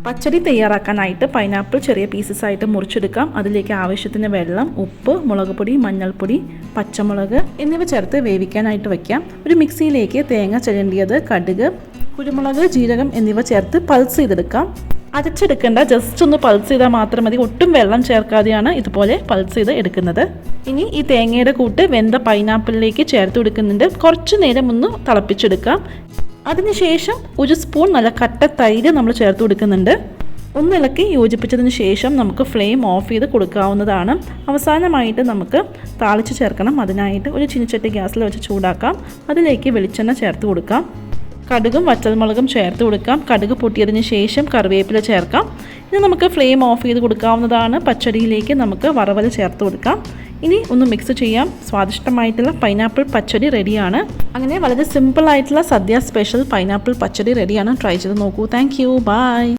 പച്ചടി തയ്യാറാക്കാനായിട്ട് പൈനാപ്പിൾ ചെറിയ പീസസ് ആയിട്ട് മുറിച്ചെടുക്കാം. അതിലേക്ക് ആവശ്യത്തിന് വെള്ളം, ഉപ്പ്, മുളക് പൊടി, മഞ്ഞൾപ്പൊടി, പച്ചമുളക് എന്നിവ ചേർത്ത് വേവിക്കാനായിട്ട് വയ്ക്കാം. ഒരു മിക്സിയിലേക്ക് തേങ്ങ ചിരണ്ടിയത്, കടുക്, കുരുമുളക്, ജീരകം എന്നിവ ചേർത്ത് പൾസ് ചെയ്തെടുക്കാം. അരച്ചെടുക്കേണ്ട, ജസ്റ്റ് ഒന്ന് പൾസ് ചെയ്താൽ മാത്രം മതി. ഒട്ടും വെള്ളം ചേർക്കാതെയാണ് ഇതുപോലെ പൾസ് ചെയ്ത് എടുക്കുന്നത്. ഇനി ഈ തേങ്ങയുടെ കൂട്ട് വെന്ത പൈനാപ്പിളിലേക്ക് ചേർത്ത് കൊടുക്കുന്നുണ്ട്. കുറച്ച് നേരം ഒന്ന് തിളപ്പിച്ചെടുക്കാം. അതിനുശേഷം ഒരു സ്പൂൺ നല്ല കട്ട തൈര് നമ്മൾ ചേർത്ത് കൊടുക്കുന്നുണ്ട്. ഒന്നിളക്കി യോജിപ്പിച്ചതിന് ശേഷം നമുക്ക് ഫ്ലെയിം ഓഫ് ചെയ്ത് കൊടുക്കാവുന്നതാണ്. അവസാനമായിട്ട് നമുക്ക് താളിച്ച് ചേർക്കണം. അതിനായിട്ട് ഒരു ചീനച്ചട്ടി ഗ്യാസിൽ വെച്ച് ചൂടാക്കാം. അതിലേക്ക് വെളിച്ചെണ്ണ ചേർത്ത് കൊടുക്കാം. കടുകും വറ്റൽമുളകും ചേർത്ത് കൊടുക്കാം. കടുക് പൊട്ടിയതിന് ശേഷം കറിവേപ്പില ചേർക്കാം. ഇനി നമുക്ക് ഫ്ലെയിം ഓഫ് ചെയ്ത് കൊടുക്കാവുന്നതാണ്. പച്ചടിയിലേക്ക് നമുക്ക് വറവൽ ചേർത്ത് കൊടുക്കാം. ഇനി ഒന്ന് മിക്സ് ചെയ്യാം. സ്വാദിഷ്ടമായിട്ടുള്ള പൈനാപ്പിൾ പച്ചടി റെഡിയാണ്. അങ്ങനെ വളരെ സിമ്പിളായിട്ടുള്ള സദ്യ സ്പെഷ്യൽ പൈനാപ്പിൾ പച്ചടി റെഡിയാണ്. ട്രൈ ചെയ്ത് നോക്കൂ. Thank you. ബൈ.